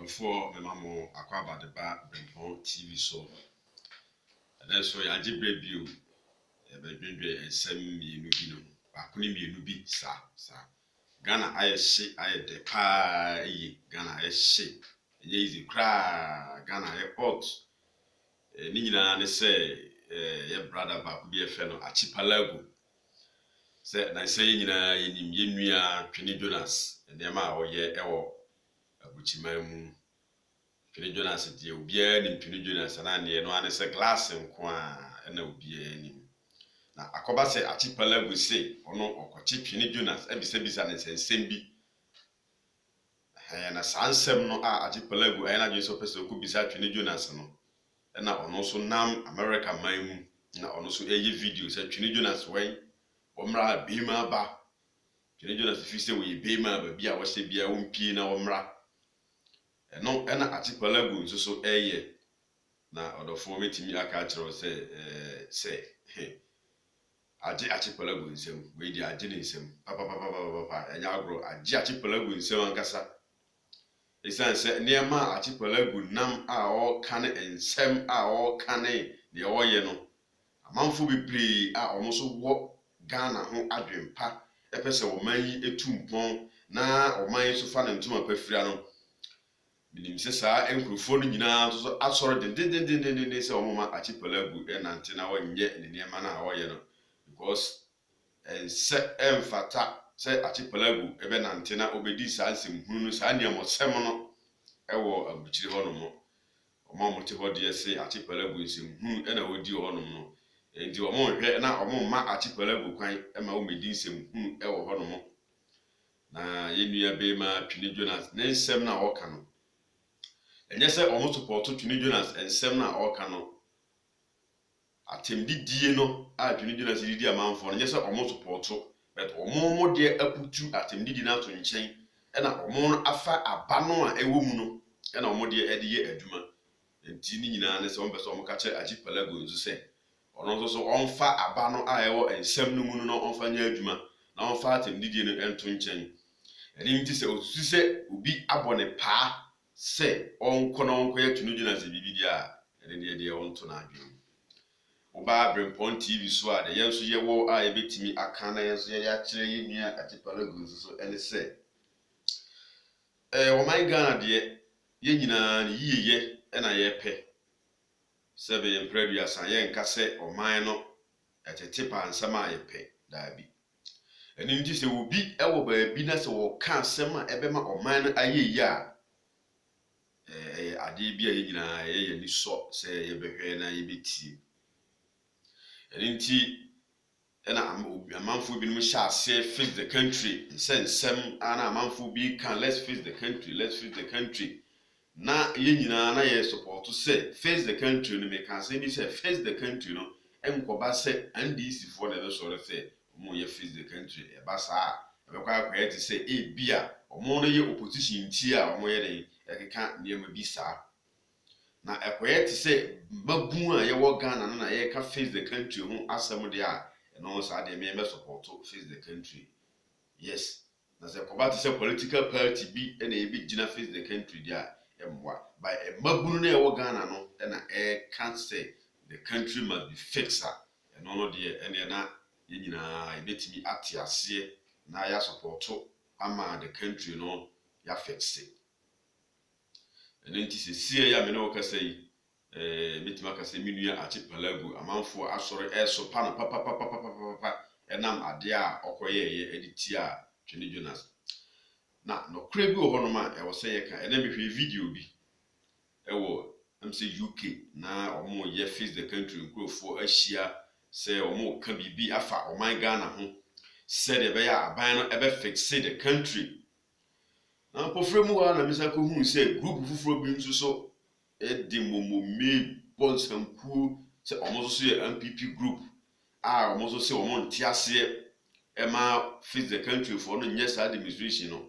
before my mama about the back Brempon TV so that's why I did review and send me no I couldn't be nubi sir. Ghana I shit I the pie Ghana I shit easy cry Ghana I hot Nina say your brother back be a fellow archipelago said I say in Trini Jonas and the amount or ye ewo Abuchimamu Trini Jonas at the Obian in Trini Jonas and I no one say glass and qua and Obian. Now, Akoba say archipelago say or no or Trini Jonas, every Sebis and Sembi. And a sansem no archipelago energy so person could be such Trini Jonas no. And now also Nam America Maimu, now also a videos at Trini Jonas way. Omra bima ba Trini Jonas if you say we bima baby I was say be a pee na omra no ena archipelago so na odofo metimi aka kire say aje archipelago nsem we di aje nsem papa enya agro aje archipelago nsem ankasa esan say niema archipelago nam a o kan ensem a o kan de o ye no amanfo bebre a omoso wo Ghana ho adwempa epese wo manyi etumpon na o manyi so fa na ntuma pafira no minim se saa enkrofo no nyina so asoro den se o mama archipelago nante na wonye ne niema na wo ye no because se emfata se archipelago ebe nante na obedi saa nsem hunu no saa niam osem no ewo abuchiri ho no mo o ma mo te ho de se archipelago nsem hunu na wodi ho no mo Enti omo hwe na omo ma archipelago kwan ma o medi nsem hunu ewo ho no mo na yenua be ma Trini Jonas ne nsem na o ka no enye se omo support Trini Jonas ensem na o ka no atemdidie no a Trini Jonas didi amanfo no enye se omo support but omo de aputu atemdidi na to nchen na omo afa aba no a ewo mu no na omo de ye adwuma enti ni nyina ne se omo pese omo ka che archipelago nzu se ono so onfa aba no a ewo ensem no mu no onfa nya adwuma na onfa atemdidie no ento nchen eni nti se osusu se obi abone pa se onko no onko ya Trini Jonas bibidia eni de onto na adwuma oba Brempon TV so a de yenso ye wo a ebetimi aka na yenso ye ya kire ye nua archipelago so eni se o my Ghana de ye nyina ne yiyeye na ye pe sebe ye mpredua san ye nka se oman no etete pa nsama ye pe daabi eni nti se obi ewo baabi na se wo ka asema ebema oman no ayeyi a ade bia ye nyina ye ni so se ye behwe na ye betie eni nti ena amanfo bi no sha ase face the country nsem ana amanfo bi kan let's face the country na ye nyina na ye support to say face the country no me can say ni say face the country no enkoba say NDC for the so say omo ye face the country e ba sa e be kwa kwet say e bia omo no ye opposition ti a omo ye den e keka niam bi sa na e kwet say mabu a ye wo Ghana na ye ka face the country ho asem de a no sa de me support to face the country yes na say koba to say political party bi na e bi gina face the country dia by a mabunu na ewo Ghana no na can't say the country must be fixed and no de ene na ye nyina ebetimi ate ase na ya support ama the country no ya fix it ene nti se sie ya me no ka say betimi aka say minua archipelago amanfo asore eso pa na papa enam ade a okoye ye editi a Trini Jonas na no kre bi ho no ma e wo se ye ka ene me hwe video bi e wo am say UK na omo ye face the country nkrofo ahia se omo ka bibi afa oman Ghana ho se de be ya aban no e be fix the country na pofre mu wa na misa ko hu se group fufuro bi nso so e di momo me bonsanku se omo so ye MPP group a omo so se omo ntiase e ma face the country for no nyesa administration no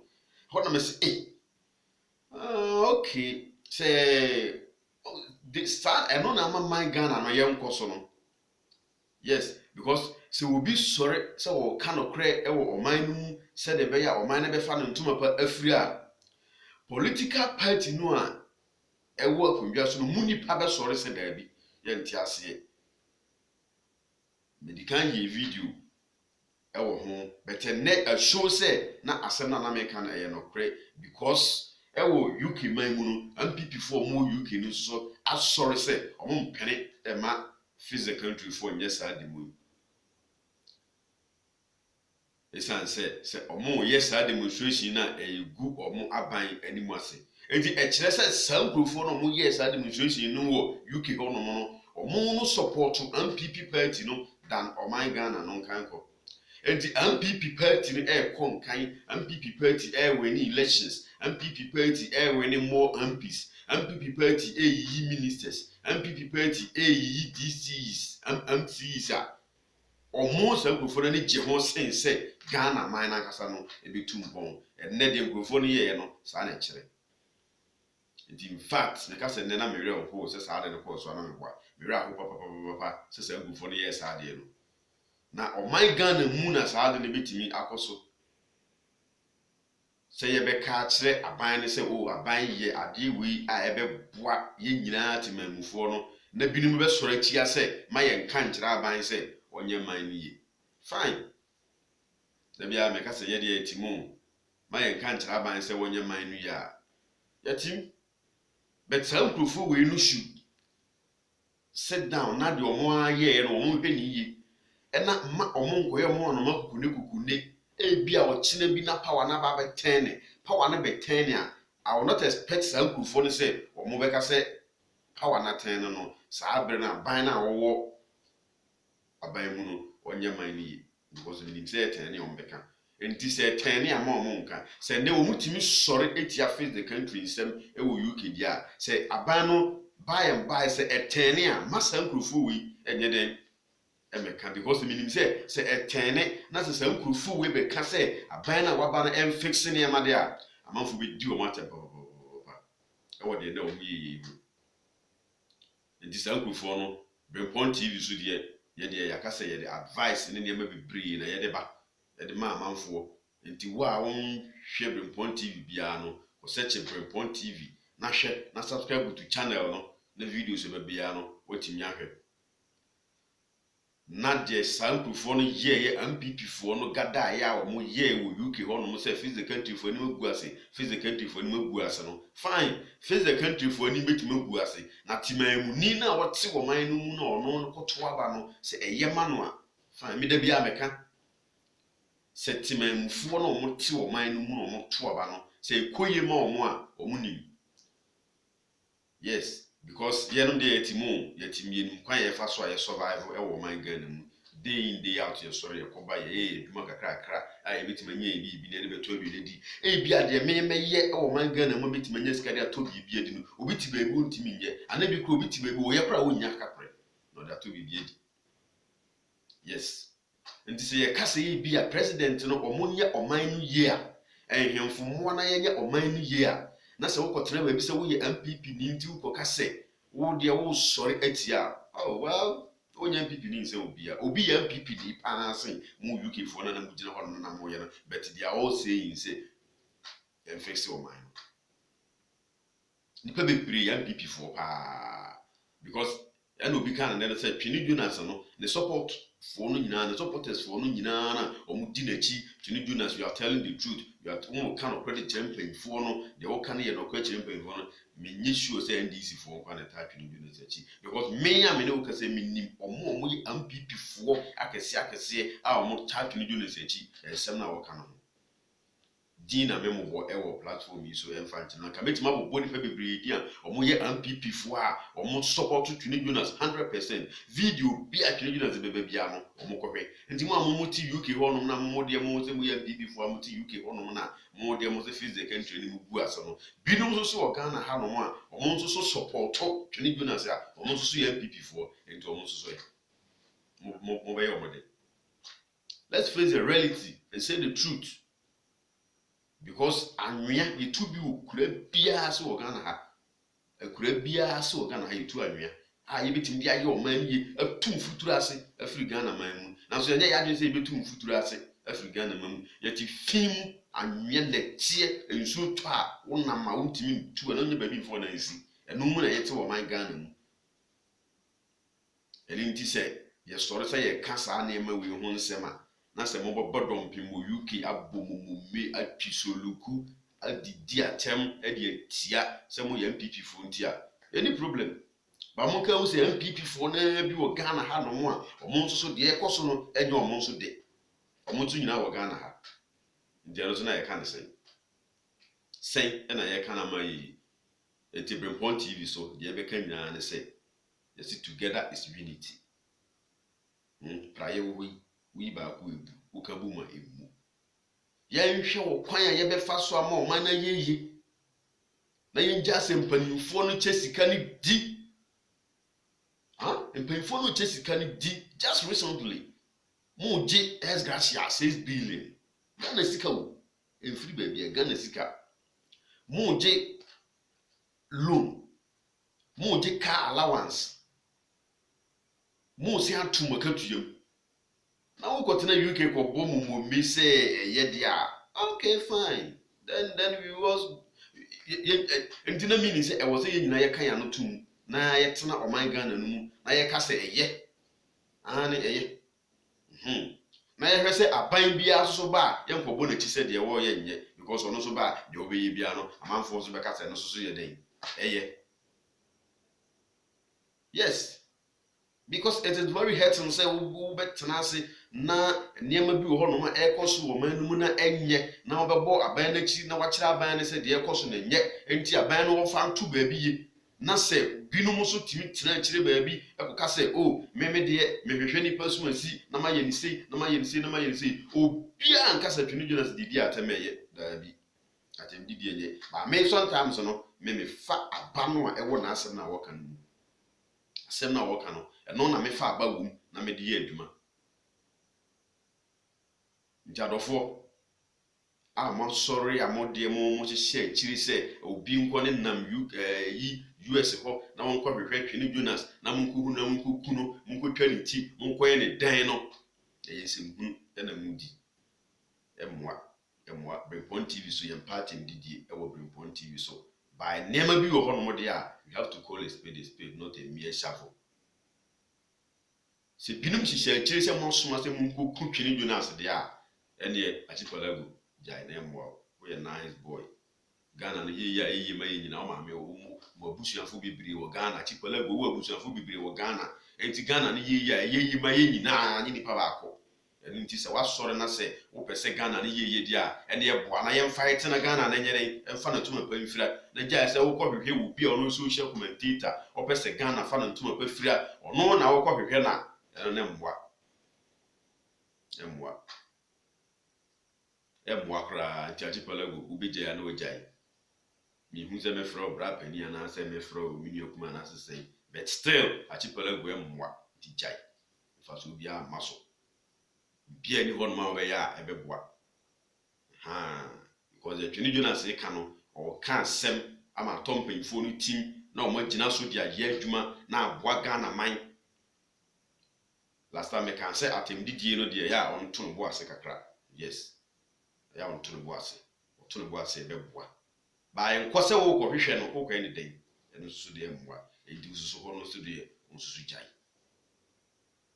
what am I say? Okay. Say this start and no na my Ghana no yem koso no. Yes, because se will be sorry so we can cry e wo oman nu se de be ya oman na be fa no ntuma pa afiri a political party no a ɛwɔ akondwa so no mu nipa bɛsɔre sɛ daabi yɛnte aseɛ medikan yɛ video ɛwɔ ho bɛtɛ nɛ show sɛ na asɛm na America na ɛyɛ no korɛ because ɛwɔ UK man mu no MPP for mo UK no so asɔre sɛ ɔmo mpene ɛma face the country for nyɛ saa de mu esan sɛ ɔmo yɛ saa demonstration na ɛgu ɔmo aban anim ase enti ɛkyerɛ sɛ saa nkurɔfoɔ no ɔmo yɛ saa demonstration no wɔ UK hɔ no ɔmo no support MPP party no dan ɔman Ghana no nkanko enti MPP party no ɛkɔ nkan MPP party win elections MPP party win more MPs MPP party yi ministers MPP party yi DCs MCs a ɔmo saa nkurɔfoɔ no gye ho sen sɛ Ghana man na kasa no ebetum pon enne de nkurɔfoɔ no yɛ no saa na kyerɛ enti in fact ne kasa nne na mewere ho sɛ saa de ne kɔ so na meboa mewere ho papa sɛ saa nkurɔfoɔ no yɛ saa de no na ɔman Ghana mu na saa de ne betimi akɔso sɛ yɛbɛka kyerɛ aban ne sɛ aban yɛ ade wi a ɛbɛboa yɛ nyinaa temamufoɔ no na binom bɛsɔre atia sɛ ma yɛ nka nkyerɛ aban sɛ ɔnyɛ man no yɛ fine da bia me ka sɛ yɛ de yɛtimo ma yɛ nka nkyerɛ aban sɛ wɔnyɛ man no yɛ a yɛtim but saa nkurɔfoɔ wei no should sit down na de ɔmo ayɛ no ɔmo hwɛ ne yie ɛna ma ɔmo nkɔyɛ ɔmo ɔnoma kukune ebi a ɔkyena bi na power na ba bɛtɛn ne power na bɛtɛn ne a I will not expect saa nkurɔfoɔ no sɛ ɔmo bɛka sɛ power na tɛn no saa bere na ban na wɔwɔ aban mu no ɔnyɛ man no yie because nim sɛ tɛn ne ɔmo bɛka enti sɛ tɛn ne ama ɔmo nka sɛ ne ɔmo timi sɔre etia face the country nsɛm ɛwɔ UK dia sɛ aban no by and by sɛ ɛtɛn ne a masa nkurɔfoɔ wi ɛnyɛ den ɛmɛka because minim sɛ ɛtɛn ne na sɛ saa nkurɔfoɔ wi bɛka sɛ aban na waba no ɛmfixe ne ɛma de a amanfo bɛdi ɔmo atɛ papa ɛwɔ deɛ na ɔmo yɛ mu enti saa nkurɔfoɔ no Brempon TV so deɛ yɛde yɛaka sɛ yɛde advice ne nneɛma bebree na yɛde ba yɛde ma amanfoɔ enti wo a wɔn hwɛ Brempon TV biara no ɔsɛkye Brempon TV na hwɛ na subscribe to channel no na videos ba biara no watimi ahwɛ na de saa nkurɔfoɔ no yɛyɛ MPP foɔ no gada ya wɔn yɛ wɔ UK hɔ no sɛ face the country foɔ ni magu ase face the country foɔ ni magu ase no fine face the country foɔ ni betumi magu ase na timamuni na wɔte wɔ man no mu na ɔno kɔto aba no sɛ ɛyɛ ma no a fine me da bia meka sɛ timamufoɔ no wɔn te wɔ man no mu na wɔn to aba no sɛ ekoye ma wɔn a wɔn nim yes because yenom de yetimo yenim kwan ye fa so a ye survive e man Ghana mu day in day out ye sorry yekoba ye eduma kakra a ye betima nya bi na de beto bi de di e bi ade me ye e man Ghana mu betima nya sika de ato bi adi no obi ti ba bi ontimi nye anabi kro obi ti ba bi wo ye kra wo nya kakre no de ato bi adi yes nti se ye kasa ye bi a president no omonye oman no ye a ehemfo mo na ye nya oman no ye a na sɛ wokɔtena ba bi sɛ woyɛ MPP ni nti wokɔka sɛ wo de wo sɔre atia oh well onye MPP ni nsɛ obi yɛ MPP di paasen mu UK fo na mu gyina hɔ na mo yɛ no but they are all saying say fix your mind nipa bebree yɛ MPP fo paa because ɛna obi kan na sɛ Twini Jonas no the support for no nyina the supporters for no nyina na ɔmo di n'akyi Twini Jonas you are telling the truth you are one kind of credit champion for no the all can yɛ no credit champion for no me nye sure say NDC for kwa na type Twini Jonas akyi because me ya me ne wo ka sɛ me nim ɔmo yɛ MPP for akɛse a ɔmo type Twini Jonas akyi ɛsɛm na wo ka no Dina memo bo ewo platform yi so emfanti na ka betima bo nipa bebree di a omo ye MPP fo a omo support Twini Jonas 100% video bi a Twini Jonas bebe bia no omo kohwe nti mo amomo ti UK ho no na mo de mo se mo ye MPP fo a mo ti UK ho no na mo de mo se face the country ni mo gu ase no binom so so Ghana ha no a omo so so support Twini Jonas a omo so so ye MPP fo nti omo so so mo be ye omo de let's face the reality and say the truth. Because anwea yetu bi okura bia se Ghana ha akura bia se Ghana ha yetu anwea a yebetim dia ye oman ye atum futuru ase afri Ghana man mu na so ye ya dwen se yebetum futuru ase afri Ghana man mu yeti fim anwe letie ensu to a wonama wontimi tu na onye baby fo na nsi eno mu na yete wo man Ghana mu elinti se ye sori se ye kasa na ema wi ho nsema na se mo bodom pim mo UK abomumme atwisoluku adidi atem ade atia se mo ye MPP fo ntia any problem ba mo ka wo se MPP fo na bi wo Ghana ha no mo a omo nso so de ekoso no enye omo nso de omo nso nyina wo Ghana ha ndiaro so na ye kan sen na ye kan amayi Brempon TV so de be kan nyina ne se yes together is unity praye we ba ku ebu ukabu ma emu ya nhwe wo kwan a ye be fa so ama o man na yeye na ye nja se mpanimfo no chesika ni di mpanimfo no chesika ni di just recently mo je es gracia 6 billion Ghana sika wo enfiri ba bia Ghana sika mo je loan mo je car allowance mo si atu makatuyam na wo kotena UK ko bomu mo mi say ye dia okay fine then we was entina meaning say e was say nyina ye kan ya no tum na ye tena oman Ghana no mu na ye ka say eye ne eye na ye hwe say aban bia so ba ye nkobo na chi say de wo ye nye because ono so ba de obeye bia no amanfo so be ka say no so ye den eye yes. Because it is very hurting say we betena se na niema bi wo ho no ma ekoso wo manum na enye na obebo aban na chi na wakira aban ne se de ekoso na enye enti aban no wo fa nto ba bi ye na se binum so timi tena chire ba bi ekoka se oh meme de mehwehwe ni pasu ansi na ma ye ni sei na ma ye ni sei na ma ye ni sei obi an kasa twini Jonas didi atemeye da bi atem didi enye ba me sometimes no me fa aban no a ewo na asem na wo kan asem na wo kan no eno na me fa abagum na me de ye adwuma njadofo ma sorry amode mo hye chiri se obi nko ne nam US ho na won ko hwehwe twini Jonas na munkuhu na munkukuno munkotwa ne ti munkoye ne dan no ye sempunu na mudi emwa Brempon TV so yem party ndidie ewo Brempon TV so by nema bi wo ho no mo de a you have to call a spade not a mere shovel. Se binum hihya chiri se mo soma se munkuku twini Jonas de a ene achipalago jai na emwa we a nice boy Ghana no ye ya eye ma ye nyina o ma me wo mo abusuafo bibire wo Ghana achipalago wo abusuafo bibire wo Ghana enti Ghana no ye ya eye ma ye nyina anyi nipa baako eni nti se wasore na se wo pese Ghana no ye dia ene ye boa na ye fight na Ghana na nyere emfa na tuma pa mfira na jai se wo ko hwehwe wo bia ono social commentator wo pese Ghana fa na tuma pa fira ono na wo ko hwehwe na eno ne mwa kra ntiachi palago ubeje ya no wejai mi hu se me fro bra pani ana se me fro mini okuma na sese but still achi palago mwa tijai fa so bia maso bia ni hon ma we ya ebeboa because the twini Jonas e ka no o ka sem ama tompanfo no tim na o magina so dia ye adwuma na aboa Ghana man last time I can say atemdidie no de ya on to no boase kakra yes ya on to no boase beboa ba enkwose wo ko hwehwe no ko kwa ni den eno susu de mwa edi susu ho no susu de susu jai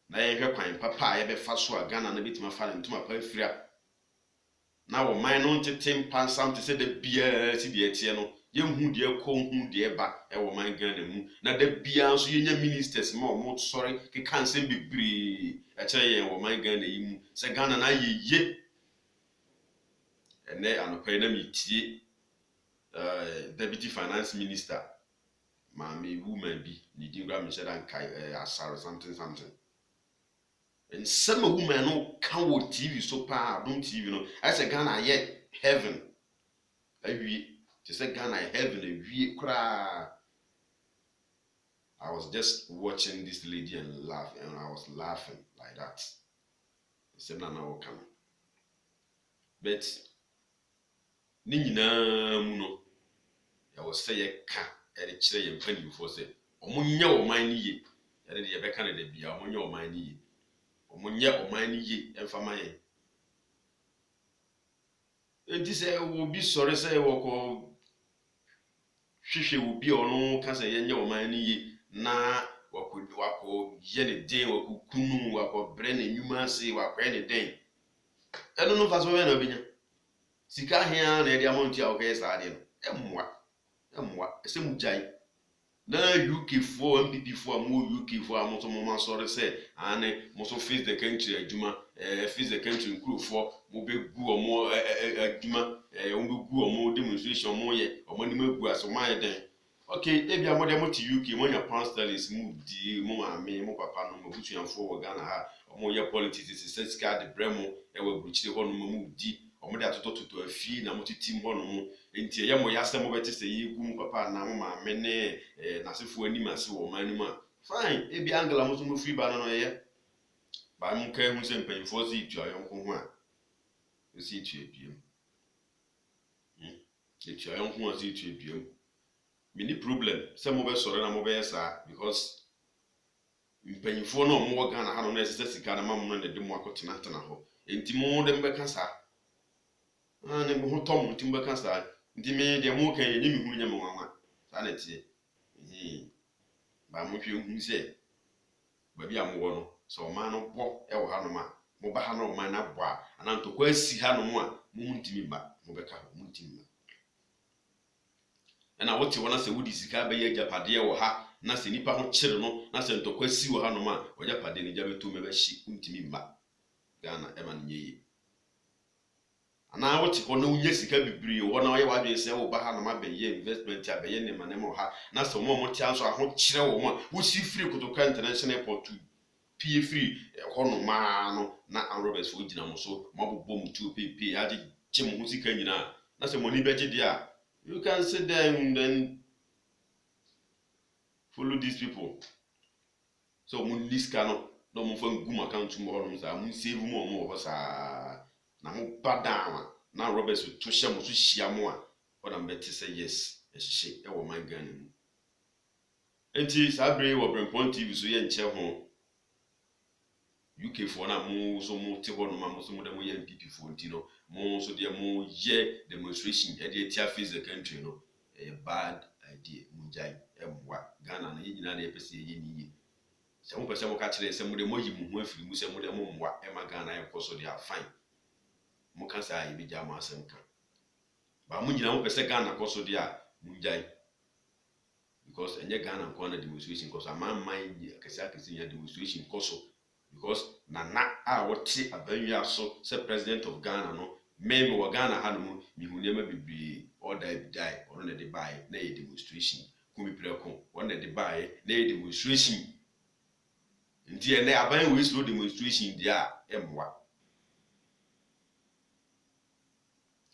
na ye hwe kwan papa ye be fa so a Ghana na bitima fa na ntuma pa afira na wo man no ntetem pansam te se de bia si de etie no ye hu de ko hu de ba e wo man Ghana mu na de bia so ye nya ministers ma o mo sorry ke kanse bibiri e kire ye wo man Ghana yi mu se Ghana na ye ene anopai na mitie deputy finance minister mami woman bi ni dingra me sheda nkai asaro something and some woman no can wo TV so pa don TV no I say Ghana ye heaven awie to say Ghana heaven awie kra. I was just watching this lady and laughing, and I was laughing like that. Said na wo kan but ni nyina mu no ya wo say ye ka e de kire ye mpanimfo say omunye wo man ni ye ya de ye be kan de bia omunye wo man ni ye omunye wo man ni ye emfa man ye enti se wo bi sɔre se wo ko hwehwe wo bi ɔno ka se yenye wo man ni yi na wako ye ne den wako kunu wako bre ne nyuma ase wako ne den ɛno no fa so be na obinya sika hia na e dia monti a wo ka yesa ade no emmoa ese mu jai na UK for MPP for mo UK for amoto mo ma sɔre se ane mo so face the country adwuma face the country nkuru for mo be gu omo adwuma mo be gu omo demonstration mo ye omo ni magu aso ma ye den okay ebia mo de mo ti UK mo nya pound sterling mu di mo maame mo papa no mo butuanfo wo Ghana ha omo ye politics se sika de bremo e wa buchire ho no mo di omo de atototo afie na mo titim ho no mo enti ye mo yasem mo beti se ye gu mo papa na mo maame ne nasefo anim ase wo manim a fine ebia angela mo so mo free ba no ye ba mo ka hu se mpanyfo se itu ayonko ho a se itu ebiem itu ayonko ho se itu ebiem mini problem se mo be sore na mo be sa because mpanyfo no mo Ghana ha no na se sika na mam no na de mo akotena tena ho enti mo de mbeka sa ne mo tom enti mbeka sa enti me de mo kan ye mi hu nya mo nwanwa sa na tie ba mo hwe hu se ba bia mo wo no so ma no bo e wo ha no ma mo ba ha no ma na bo a ana ntokwa asi ha no mo a mo ntimi ba mo beka mo ntimi ba na wote wona se wudi sika be ye japade wo ha na se nipa ho kire no na se ntokwa si wo ha no ma o japade ni jabeto me be hyi ntimi ba Ghana e ma no nyeye ana wote ko na unye sika bibiri wo na ye wadwe se wo ba ha no ma be ye investment a be ye ne ma ne mo ha na se mo ti anso aho kire wo mo wo si free Kotoka International Airport pie free ho no ma no na Roberts fo gina mo so mo bobbo mu tu pepe ade gye mo sika nyina na se money be gye dia you can sit there and then follow these people so mo liska no no mo fa ngum account mo ho no sa mo save mo ho sa na mo badawa na Roberts to hye mo so hia mo a ona mbeti say yes ehye e wo man Ghana mu enti sabre wo Brempon TV so ye nche ho UK for na mo so mo te ho no ma mo so mo da mo ye MPP for nti no mo so de mo ye demonstration e de tia face the country no a bad idea mo jai emwa Ghana na yina na epese ye ni se mo pese mo ka kire se mo de mo yi mu ho afiri mu se mo de mo mwa e ma Ghana e koso de fine mo kan sa ye bi ja mo asem ka ba mo nyina mo pese Ghana koso de a mo jai because enye Ghana ko na demonstration koso amman akese nya demonstration koso because na a wote abanwa so se president of Ghana no me wo Ghana ha no mu mi hu nema bibiri order bi dai ono na de bai na ye demonstration kumi preko ono na de bai na ye demonstration nti na aban we slow demonstration dia emwa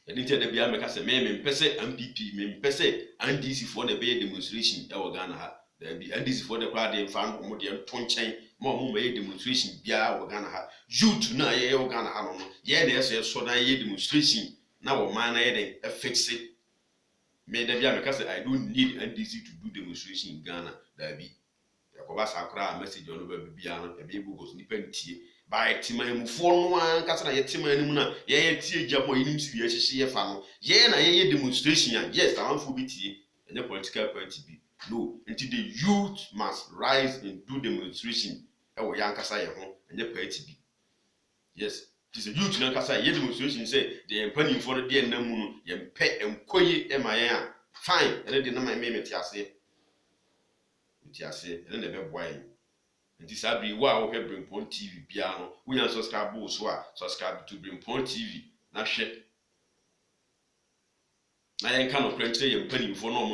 edinti de bia me ka se me mpese MPP me mpese NDC for na be demonstration e wo Ghana ha da bi NDC for the crowd dem fan mo de to nchen mo ye demonstration bia wo Ghana ha youth na ye wo Ghana ha no ye na ye so na ye demonstration na wo man na ye den fix it me da bia me ka say I don't need NDC to do demonstration in Ghana da bi yakoba sakra message on ba bia no e be bugos ni pantie ba etima mu fo no an ka say na ye tima anim na ye tie gya mo yinim si ye hyehye ye fa no ye na ye demonstration ya yes amanfo bi tie any political party bi no until the youth must rise and do demonstration e wo yankasa ye ho any party bi yes this is youth yankasa ye demonstration say the empany for the na mu no ye mpe enkoyi e ma ye a fine ene de na ma me metiase ene na be boy nti sabri wa wo hwe Brempon TV bia no wo yan subscribe so a subscribe to Brempon TV na hwe na yen ka no krankyere ye empany for no